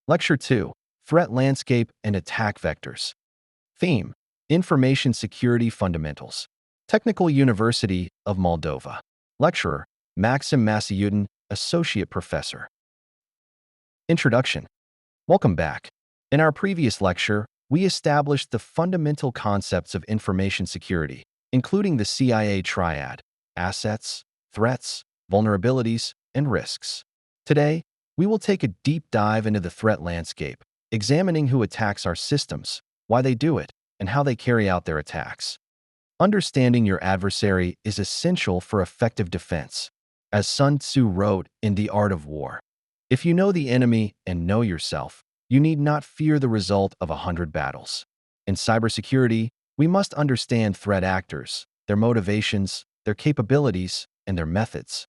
Lecture 2, Threat Landscape and Attack Vectors. Theme, Information Security Fundamentals. Technical University of Moldova. Lecturer, Maxim Masiutin, Associate Professor. Introduction. Welcome back. In our previous lecture, we established the fundamental concepts of information security, including the CIA triad: assets, threats, vulnerabilities, and risks. Today, we will take a deep dive into the threat landscape, examining who attacks our systems, why they do it, and how they carry out their attacks. Understanding your adversary is essential for effective defense. As Sun Tzu wrote in The Art of War, if you know the enemy and know yourself, you need not fear the result of 100 battles. In cybersecurity, we must understand threat actors, their motivations, their capabilities, and their methods.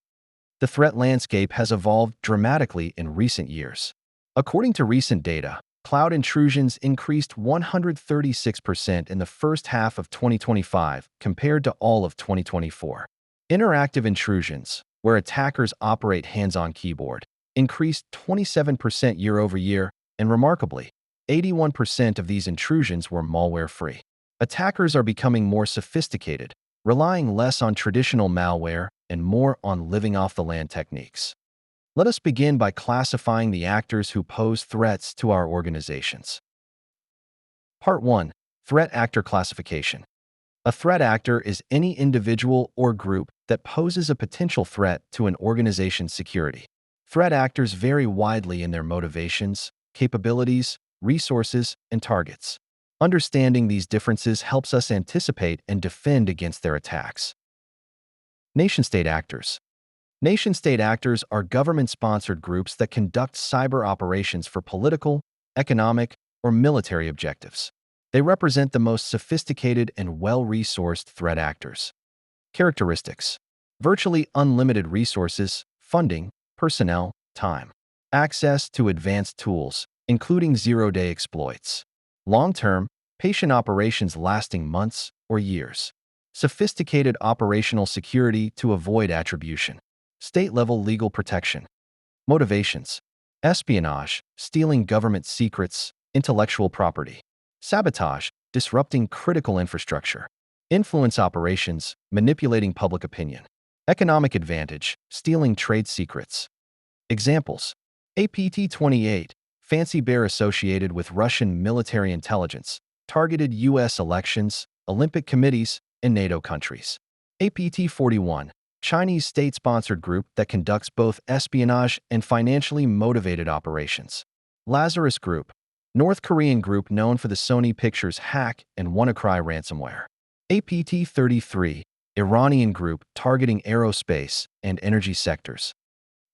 The threat landscape has evolved dramatically in recent years. According to recent data, cloud intrusions increased 136% in the first half of 2025 compared to all of 2024. Interactive intrusions, where attackers operate hands-on keyboard, increased 27% year-over-year, and remarkably, 81% of these intrusions were malware-free. Attackers are becoming more sophisticated, relying less on traditional malware and more on living-off-the-land techniques. Let us begin by classifying the actors who pose threats to our organizations. Part 1. Threat Actor Classification. A threat actor is any individual or group that poses a potential threat to an organization's security. Threat actors vary widely in their motivations, capabilities, resources, and targets. Understanding these differences helps us anticipate and defend against their attacks. Nation-state actors. Nation-state actors are government-sponsored groups that conduct cyber operations for political, economic, or military objectives. They represent the most sophisticated and well-resourced threat actors. Characteristics: virtually unlimited resources, funding, personnel, time. Access to advanced tools, including zero-day exploits. Long-term, patient operations lasting months or years. Sophisticated operational security to avoid attribution. State-level legal protection. Motivations: espionage, stealing government secrets, intellectual property. Sabotage, disrupting critical infrastructure. Influence operations, manipulating public opinion. Economic advantage, stealing trade secrets. Examples: ATT-28, Fancy Bear associated with Russian military intelligence, targeted U.S. elections, Olympic committees, and NATO countries. APT-41, Chinese state-sponsored group that conducts both espionage and financially motivated operations. Lazarus Group, North Korean group known for the Sony Pictures hack and WannaCry ransomware. APT-33, Iranian group targeting aerospace and energy sectors.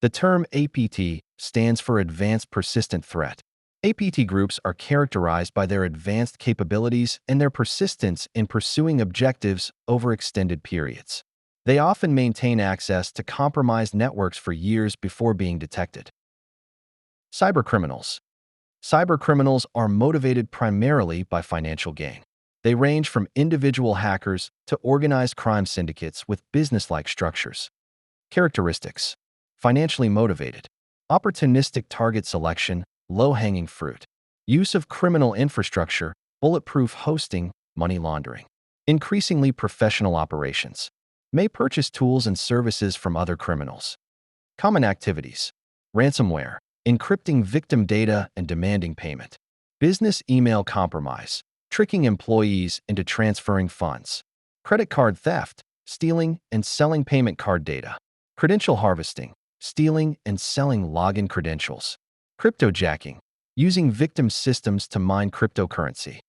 The term APT stands for Advanced Persistent Threat. APT groups are characterized by their advanced capabilities and their persistence in pursuing objectives over extended periods. They often maintain access to compromised networks for years before being detected. Cybercriminals. Cybercriminals are motivated primarily by financial gain. They range from individual hackers to organized crime syndicates with business-like structures. Characteristics: financially motivated. Opportunistic target selection, low-hanging fruit. Use of criminal infrastructure, bulletproof hosting, money laundering. Increasingly professional operations. May purchase tools and services from other criminals. Common activities: ransomware, encrypting victim data and demanding payment. Business email compromise, tricking employees into transferring funds. Credit card theft, stealing and selling payment card data. Credential harvesting, stealing and selling login credentials. Cryptojacking, using victim systems to mine cryptocurrency.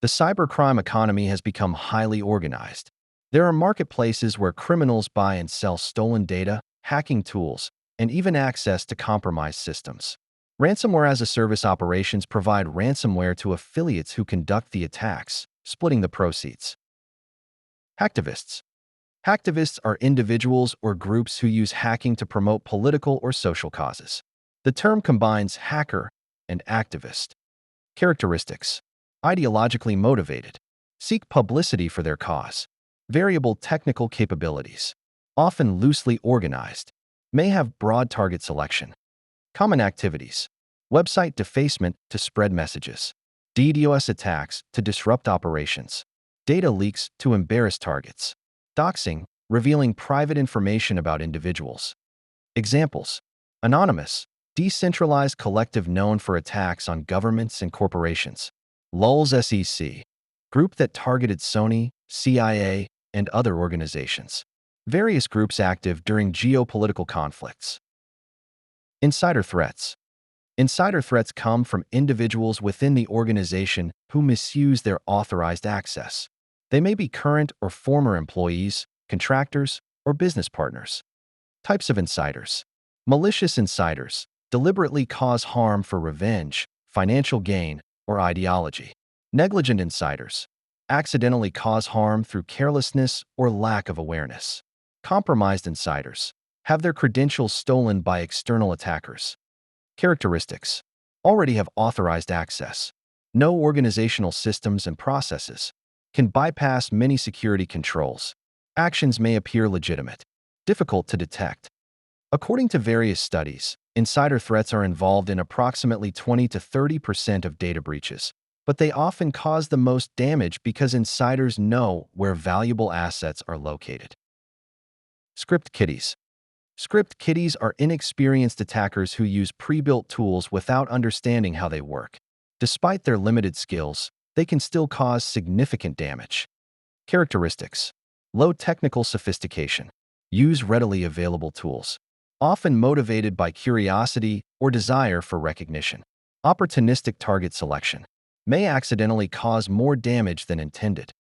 The cybercrime economy has become highly organized. There are marketplaces where criminals buy and sell stolen data, hacking tools, and even access to compromised systems. Ransomware-as-a-service operations provide ransomware to affiliates who conduct the attacks, splitting the proceeds. Hacktivists. Hacktivists are individuals or groups who use hacking to promote political or social causes. The term combines hacker and activist. Characteristics: ideologically motivated. Seek publicity for their cause. Variable technical capabilities. Often loosely organized. May have broad target selection. Common activities: website defacement to spread messages, DDoS attacks to disrupt operations, data leaks to embarrass targets, doxing, revealing private information about individuals. Examples: anonymous, decentralized collective known for attacks on governments and corporations. Lulz SEC, group that targeted Sony, CIA, and other organizations. Various groups active during geopolitical conflicts. Insider threats. Insider threats come from individuals within the organization who misuse their authorized access. They may be current or former employees, contractors, or business partners. Types of insiders. Malicious insiders deliberately cause harm for revenge, financial gain, or ideology. Negligent insiders accidentally cause harm through carelessness or lack of awareness. Compromised insiders have their credentials stolen by external attackers. Characteristics: already have authorized access. No organizational systems and processes. Can bypass many security controls. Actions may appear legitimate. Difficult to detect. According to various studies, insider threats are involved in approximately 20 to 30% of data breaches, but they often cause the most damage because insiders know where valuable assets are located. Script kiddies. Script kiddies are inexperienced attackers who use pre-built tools without understanding how they work. Despite their limited skills, they can still cause significant damage. Characteristics: low technical sophistication. Use readily available tools. Often motivated by curiosity or desire for recognition. Opportunistic target selection. May accidentally cause more damage than intended.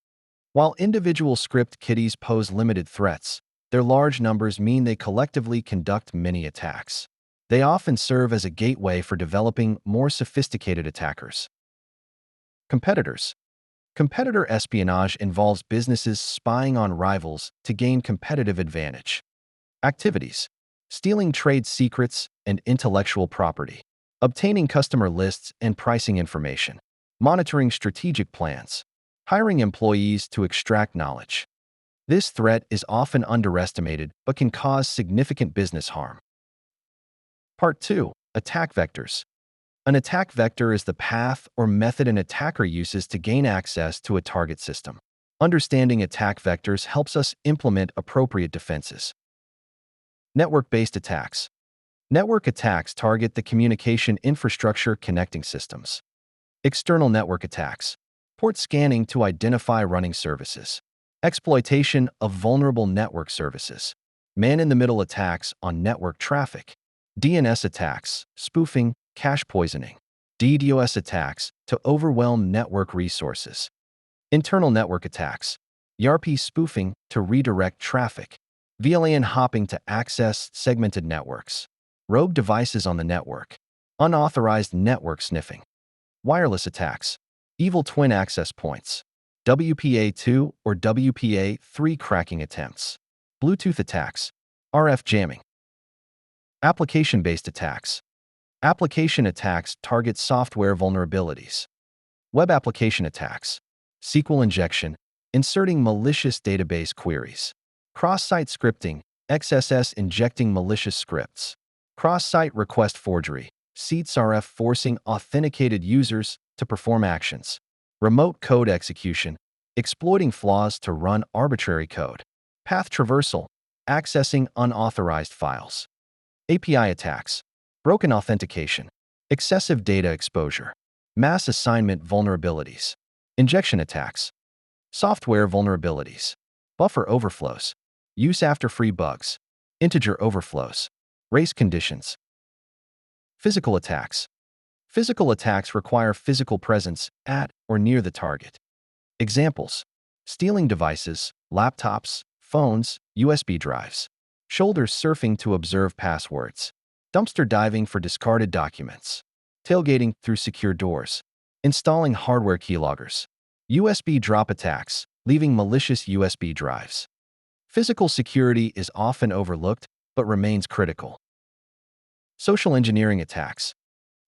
While individual script kiddies pose limited threats, their large numbers mean they collectively conduct many attacks. They often serve as a gateway for developing more sophisticated attackers. Competitors. Competitor espionage involves businesses spying on rivals to gain competitive advantage. Activities: stealing trade secrets and intellectual property, obtaining customer lists and pricing information, monitoring strategic plans, hiring employees to extract knowledge. This threat is often underestimated but can cause significant business harm. Part 2. Attack vectors. An attack vector is the path or method an attacker uses to gain access to a target system. Understanding attack vectors helps us implement appropriate defenses. Network-based attacks. Network attacks target the communication infrastructure connecting systems. External network attacks. Port scanning to identify running services. Exploitation of vulnerable network services. Man-in-the-middle attacks on network traffic. DNS attacks, spoofing, cache poisoning. DDoS attacks to overwhelm network resources. Internal network attacks. ERP spoofing to redirect traffic. VLAN hopping to access segmented networks. Rogue devices on the network. Unauthorized network sniffing. Wireless attacks. Evil twin access points. WPA2 or WPA3 cracking attempts. Bluetooth attacks. RF jamming. Application-based attacks. Application attacks target software vulnerabilities. Web application attacks. SQL injection, inserting malicious database queries. Cross-site scripting, XSS injecting malicious scripts. Cross-site request forgery, SRF forcing authenticated users to perform actions. Remote code execution, exploiting flaws to run arbitrary code. Path traversal, accessing unauthorized files. API attacks, broken authentication, excessive data exposure. Mass assignment vulnerabilities. Injection attacks, software vulnerabilities. Buffer overflows, use after free bugs. Integer overflows, race conditions. Physical attacks. Physical attacks require physical presence at or near the target. Examples: stealing devices, laptops, phones, USB drives. Shoulder surfing to observe passwords. Dumpster diving for discarded documents. Tailgating through secure doors. Installing hardware keyloggers. USB drop attacks, leaving malicious USB drives. Physical security is often overlooked but remains critical. Social engineering attacks.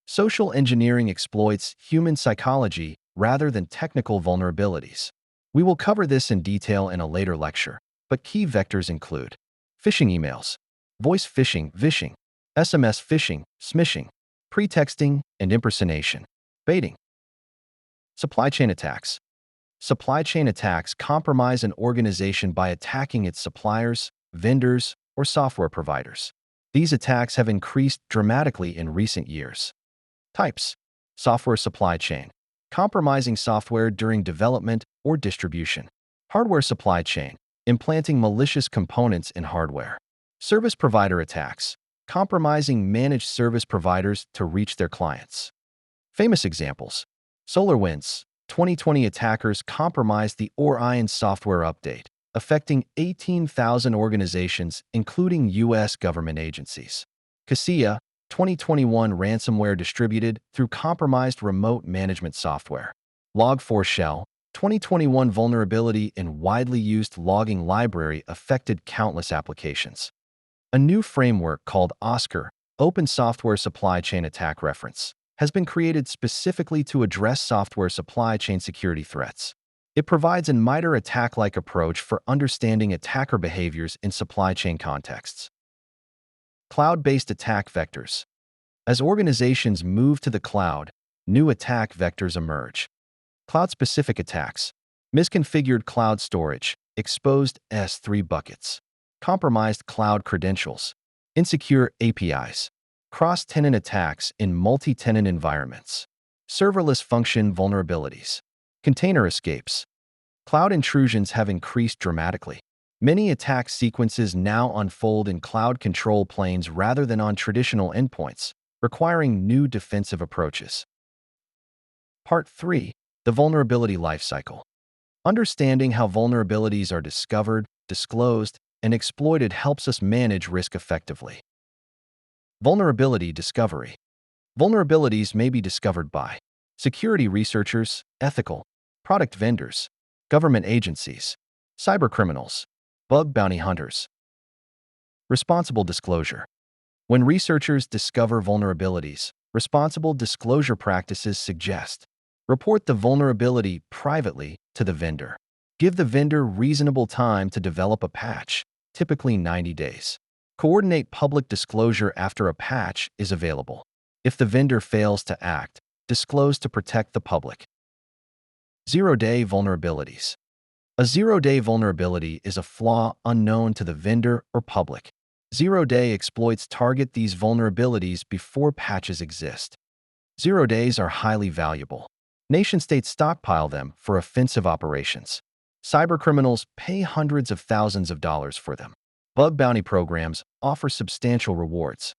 Social engineering exploits human psychology rather than technical vulnerabilities. We will cover this in detail in a later lecture, but key vectors include phishing emails, voice phishing, vishing, SMS phishing, smishing, pretexting and impersonation, baiting. Supply chain attacks. Supply chain attacks compromise an organization by attacking its suppliers, vendors, or software providers. These attacks have increased dramatically in recent years. Types: software supply chain, compromising software during development or distribution. Hardware supply chain, implanting malicious components in hardware. Service provider attacks, compromising managed service providers to reach their clients. Famous examples: SolarWinds, 2020 attackers compromised the Orion software update, affecting 18,000 organizations, including U.S. government agencies. Kaseya, 2021 ransomware distributed through compromised remote management software. Log4Shell, 2021 vulnerability in widely used logging library affected countless applications. A new framework called OSCAR, Open Software Supply Chain Attack Reference, has been created specifically to address software supply chain security threats. It provides a MITRE attack-like approach for understanding attacker behaviors in supply chain contexts. Cloud-based attack vectors. As organizations move to the cloud, new attack vectors emerge. Cloud-specific attacks, misconfigured cloud storage, exposed S3 buckets, compromised cloud credentials, insecure APIs, cross-tenant attacks in multi-tenant environments, serverless function vulnerabilities, container escapes. Cloud intrusions have increased dramatically. Many attack sequences now unfold in cloud control planes rather than on traditional endpoints, requiring new defensive approaches. Part 3. The Vulnerability Lifecycle. Understanding how vulnerabilities are discovered, disclosed, and exploited helps us manage risk effectively. Vulnerability discovery. Vulnerabilities may be discovered by security researchers, ethical, product vendors, government agencies, cybercriminals, bug bounty hunters. Responsible disclosure. When researchers discover vulnerabilities, responsible disclosure practices suggest: report the vulnerability privately to the vendor. Give the vendor reasonable time to develop a patch, typically 90 days. Coordinate public disclosure after a patch is available. If the vendor fails to act, disclose to protect the public. Zero-day vulnerabilities. A zero-day vulnerability is a flaw unknown to the vendor or public. Zero-day exploits target these vulnerabilities before patches exist. Zero days are highly valuable. Nation-states stockpile them for offensive operations. Cybercriminals pay hundreds of thousands of dollars for them. Bug bounty programs offer substantial rewards.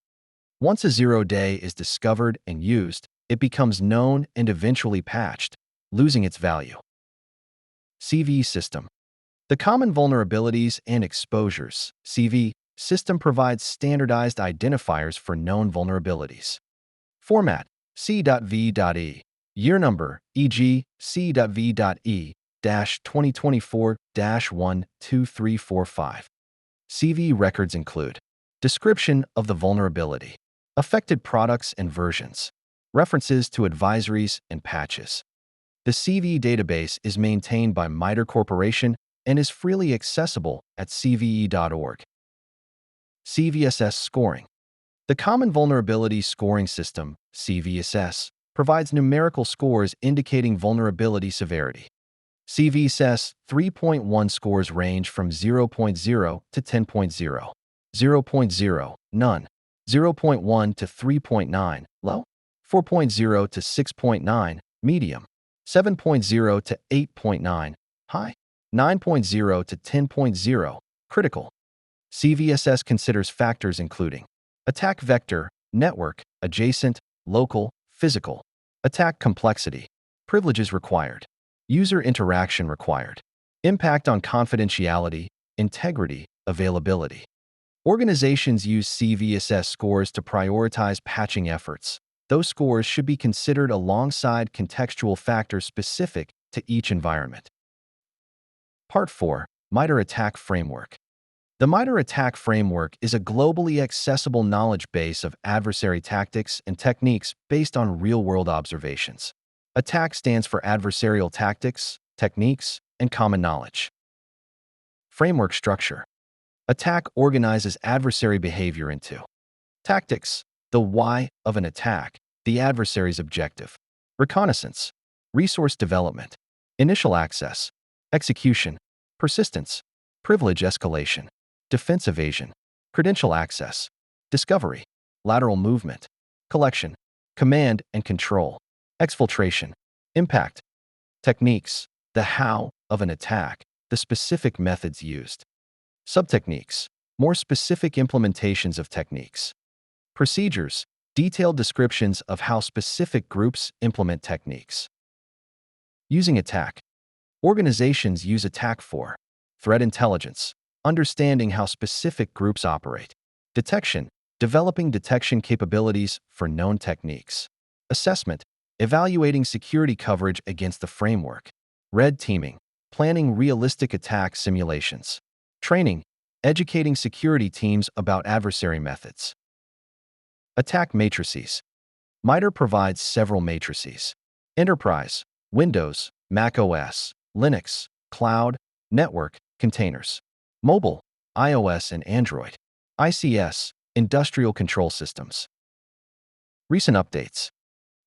Once a zero-day is discovered and used, it becomes known and eventually patched, losing its value. CVE System. The Common Vulnerabilities and Exposures (CVE) System provides standardized identifiers for known vulnerabilities. Format: C.V.E. Year number, e.g., C.V.E.-2024-12345. CVE records include description of the vulnerability, affected products and versions, references to advisories and patches. The CVE database is maintained by MITRE Corporation and is freely accessible at cve.org. CVSS Scoring. The Common Vulnerability Scoring System, CVSS, provides numerical scores indicating vulnerability severity. CVSS 3.1 scores range from 0.0 to 10.0, 0.0, none, 0.1 to 3.9, low, 4.0 to 6.9, medium, 7.0 to 8.9, high, 9.0 to 10.0, critical. CVSS considers factors including attack vector, network, adjacent, local, physical, attack complexity, privileges required, user interaction required, impact on confidentiality, integrity, availability. Organizations use CVSS scores to prioritize patching efforts. Those scores should be considered alongside contextual factors specific to each environment. Part 4. MITRE Attack Framework. The MITRE Attack Framework is a globally accessible knowledge base of adversary tactics and techniques based on real-world observations. ATTACK stands for Adversarial Tactics, Techniques, and Common Knowledge. Framework structure. ATTACK organizes adversary behavior into tactics, the why of an attack, the adversary's objective, reconnaissance, resource development, initial access, execution, persistence, privilege escalation, defense evasion, credential access, discovery, lateral movement, collection, command and control, exfiltration, impact, techniques, the how of an attack, the specific methods used, subtechniques, more specific implementations of techniques, procedures, detailed descriptions of how specific groups implement techniques. Using attack. Organizations use attack for threat intelligence, understanding how specific groups operate, detection, developing detection capabilities for known techniques, assessment, evaluating security coverage against the framework, red teaming, planning realistic attack simulations, training, educating security teams about adversary methods. Attack matrices. MITRE provides several matrices: enterprise, Windows, Mac OS, Linux, cloud, network, containers, mobile, iOS and Android, ICS, industrial control systems. Recent updates.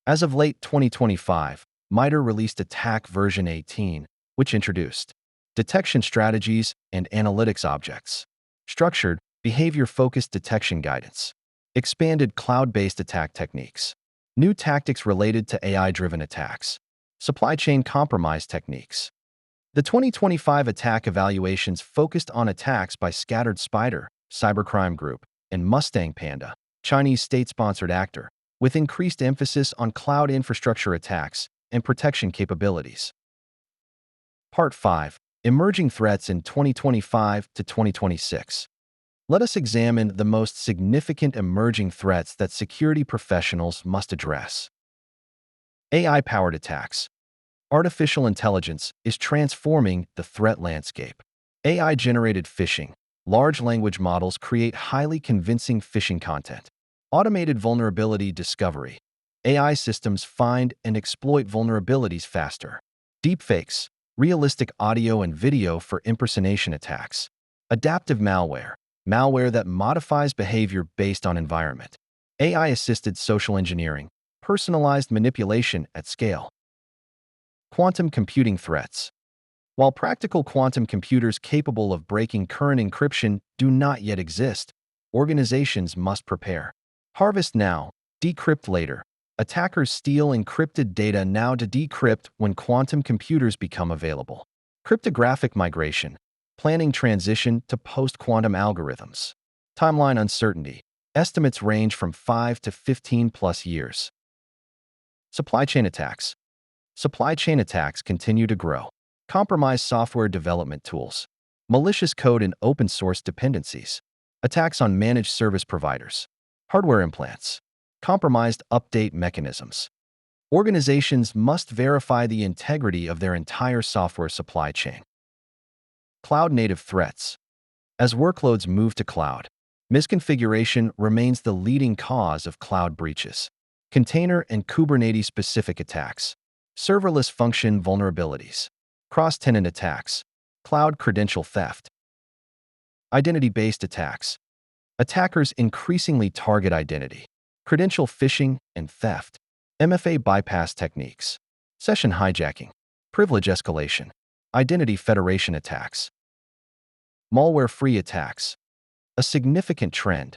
As of late 2025, MITRE released Attack version 18, which introduced detection strategies and analytics objects, structured, behavior-focused detection guidance, expanded cloud-based attack techniques, new tactics related to AI-driven attacks, supply chain compromise techniques. The 2025 attack evaluations focused on attacks by Scattered Spider, Cybercrime Group, and Mustang Panda, Chinese state-sponsored actor, with increased emphasis on cloud infrastructure attacks and protection capabilities. Part 5. Emerging Threats in 2025 to 2026. Let us examine the most significant emerging threats that security professionals must address. AI-powered attacks. Artificial intelligence is transforming the threat landscape. AI-generated phishing. Large language models create highly convincing phishing content. Automated vulnerability discovery. AI systems find and exploit vulnerabilities faster. Deepfakes. Realistic audio and video for impersonation attacks. Adaptive malware. Malware that modifies behavior based on environment. AI-assisted social engineering. Personalized manipulation at scale. Quantum computing threats. While practical quantum computers capable of breaking current encryption do not yet exist, organizations must prepare. Harvest now, decrypt later. Attackers steal encrypted data now to decrypt when quantum computers become available. Cryptographic migration. Planning transition to post-quantum algorithms. Timeline uncertainty. Estimates range from 5 to 15 plus years. Supply chain attacks. Supply chain attacks continue to grow. Compromised software development tools. Malicious code and open-source dependencies. Attacks on managed service providers. Hardware implants. Compromised update mechanisms. Organizations must verify the integrity of their entire software supply chain. Cloud-native threats. As workloads move to cloud, misconfiguration remains the leading cause of cloud breaches. Container and Kubernetes-specific attacks. Serverless function vulnerabilities. Cross-tenant attacks. Cloud credential theft. Identity-based attacks. Attackers increasingly target identity. Credential phishing and theft. MFA bypass techniques. Session hijacking. Privilege escalation. Identity federation attacks. Malware-free attacks. A significant trend.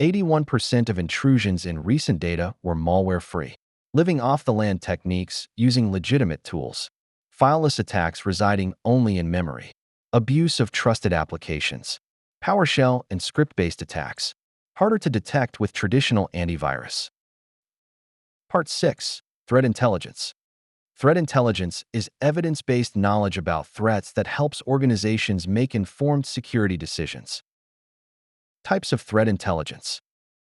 81% of intrusions in recent data were malware-free. Living off-the-land techniques using legitimate tools. Fileless attacks residing only in memory. Abuse of trusted applications. PowerShell and script-based attacks. Harder to detect with traditional antivirus. Part 6. Threat intelligence. Threat intelligence is evidence-based knowledge about threats that helps organizations make informed security decisions. Types of threat intelligence.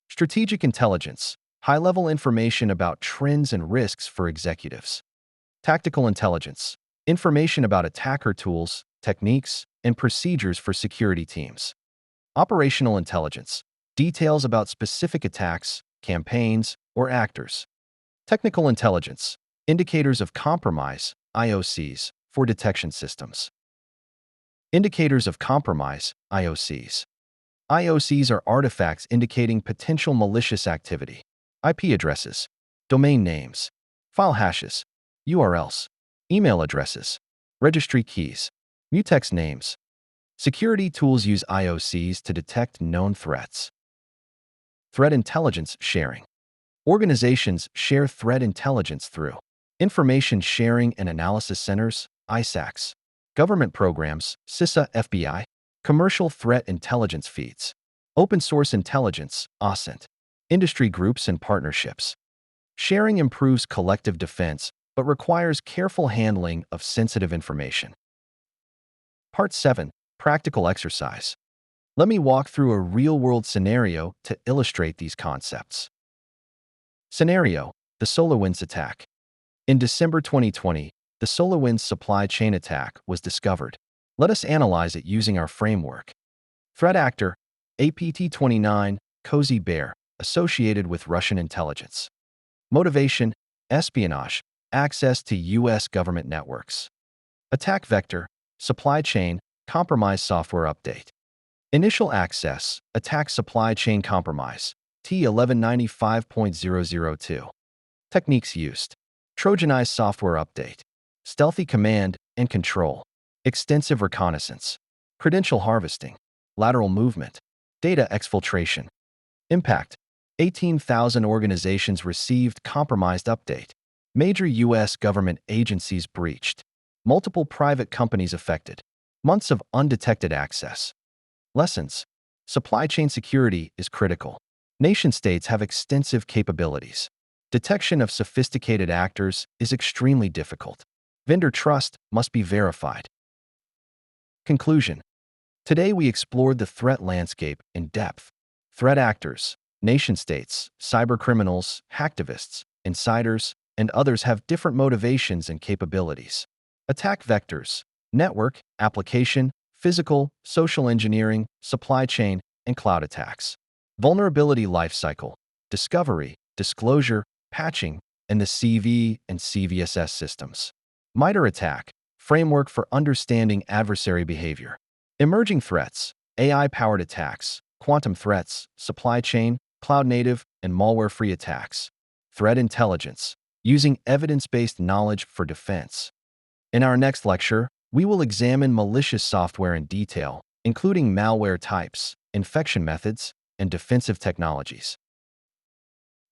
Strategic intelligence. High-level information about trends and risks for executives. Tactical intelligence. Information about attacker tools, techniques, and procedures for security teams. Operational intelligence. Details about specific attacks, campaigns, or actors. Technical intelligence. Indicators of compromise, IOCs, for detection systems. Indicators of compromise, IOCs. IOCs are artifacts indicating potential malicious activity. IP addresses. domain names, file hashes, URLs, email addresses, registry keys, mutex names. Security tools use IOCs to detect known threats. Threat intelligence sharing. Organizations share threat intelligence through Information Sharing and Analysis Centers, ISACs, government programs, CISA, FBI, commercial threat intelligence feeds, open source intelligence, OSINT, industry groups and partnerships. Sharing improves collective defense, but requires careful handling of sensitive information. Part 7. Practical exercise. Let me walk through a real-world scenario to illustrate these concepts. Scenario: the SolarWinds attack. In December 2020, the SolarWinds supply chain attack was discovered. Let us analyze it using our framework. Threat actor: APT-29, Cozy Bear, associated with Russian intelligence. Motivation: espionage, access to U.S. government networks. Attack vector: supply chain, compromised software update. Initial access: attack supply chain compromise, T1195.002. Techniques used: Trojanized software update, stealthy command and control, extensive reconnaissance, credential harvesting, lateral movement, data exfiltration. Impact: 18,000 organizations received compromised update. Major U.S. government agencies breached. Multiple private companies affected. Months of undetected access. Lessons: supply chain security is critical. Nation-states have extensive capabilities. Detection of sophisticated actors is extremely difficult. Vendor trust must be verified. Conclusion: today we explored the threat landscape in depth. Threat actors, nation-states, cybercriminals, hacktivists, insiders, and others have different motivations and capabilities. Attack vectors: network, application, physical, social engineering, supply chain, and cloud attacks. Vulnerability lifecycle: discovery, disclosure, patching, and the CVE and CVSS systems. MITRE attack: framework for understanding adversary behavior. Emerging threats: AI-powered attacks, quantum threats, supply chain, cloud-native, and malware-free attacks. Threat intelligence: using evidence-based knowledge for defense. In our next lecture, we will examine malicious software in detail, including malware types, infection methods, and defensive technologies.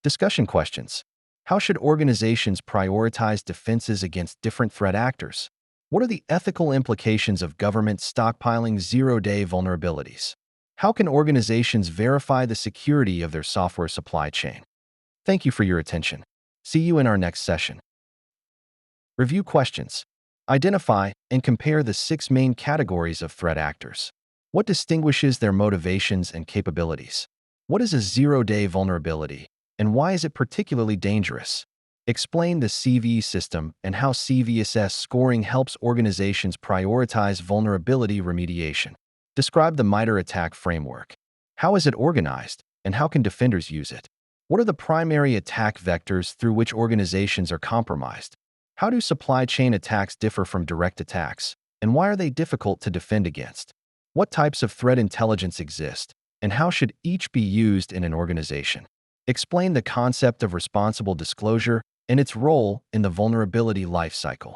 Discussion questions: how should organizations prioritize defenses against different threat actors? What are the ethical implications of government stockpiling zero-day vulnerabilities? How can organizations verify the security of their software supply chain? Thank you for your attention. See you in our next session. Review questions. Identify and compare the 6 main categories of threat actors. What distinguishes their motivations and capabilities? What is a zero-day vulnerability, and why is it particularly dangerous? Explain the CVE system and how CVSS scoring helps organizations prioritize vulnerability remediation. Describe the MITRE attack framework. How is it organized, and how can defenders use it? What are the primary attack vectors through which organizations are compromised? How do supply chain attacks differ from direct attacks, and why are they difficult to defend against? What types of threat intelligence exist, and how should each be used in an organization? Explain the concept of responsible disclosure and its role in the vulnerability lifecycle.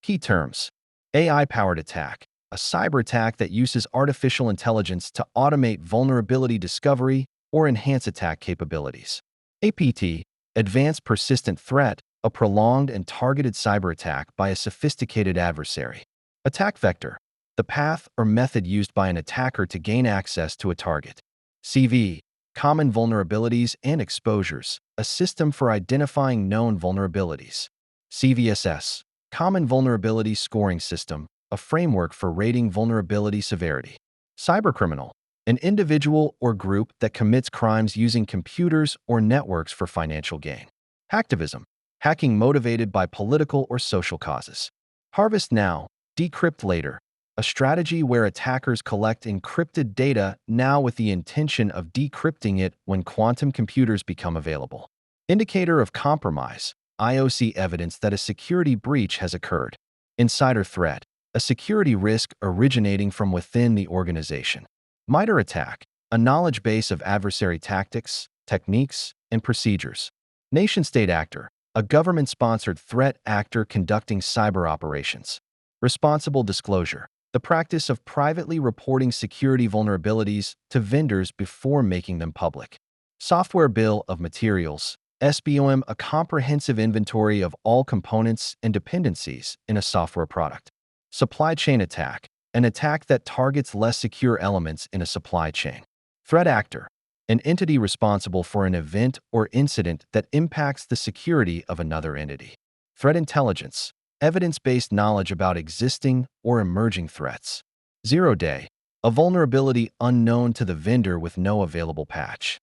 Key terms: AI-powered attack, a cyber attack that uses artificial intelligence to automate vulnerability discovery or enhance attack capabilities. APT, advanced persistent threat, a prolonged and targeted cyber attack by a sophisticated adversary. Attack vector, the path or method used by an attacker to gain access to a target. CVE, common vulnerabilities and exposures, a system for identifying known vulnerabilities. CVSS, common vulnerability scoring system, a framework for rating vulnerability severity. Cybercriminal, an individual or group that commits crimes using computers or networks for financial gain. Hacktivism, hacking motivated by political or social causes. Harvest now, decrypt later, a strategy where attackers collect encrypted data now with the intention of decrypting it when quantum computers become available. Indicator of compromise, IOC evidence that a security breach has occurred. Insider threat, a security risk originating from within the organization. MITRE attack, a knowledge base of adversary tactics, techniques, and procedures. Nation-state actor, a government-sponsored threat actor conducting cyber operations. Responsible disclosure, the practice of privately reporting security vulnerabilities to vendors before making them public. Software bill of materials, SBOM, a comprehensive inventory of all components and dependencies in a software product. Supply chain attack, an attack that targets less secure elements in a supply chain. Threat actor, an entity responsible for an event or incident that impacts the security of another entity. Threat intelligence, evidence-based knowledge about existing or emerging threats. 0-day, a vulnerability unknown to the vendor with no available patch.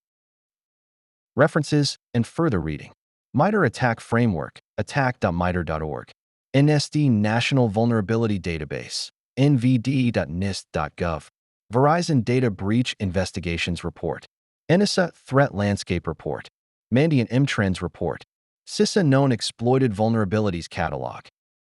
References and further reading. MITRE Attack Framework, attack.mitre.org. NSD National Vulnerability Database, nvd.nist.gov. Verizon Data Breach Investigations Report. NISA Threat Landscape Report. Mandiant M Trends Report. CISA Known Exploited Vulnerabilities Catalog.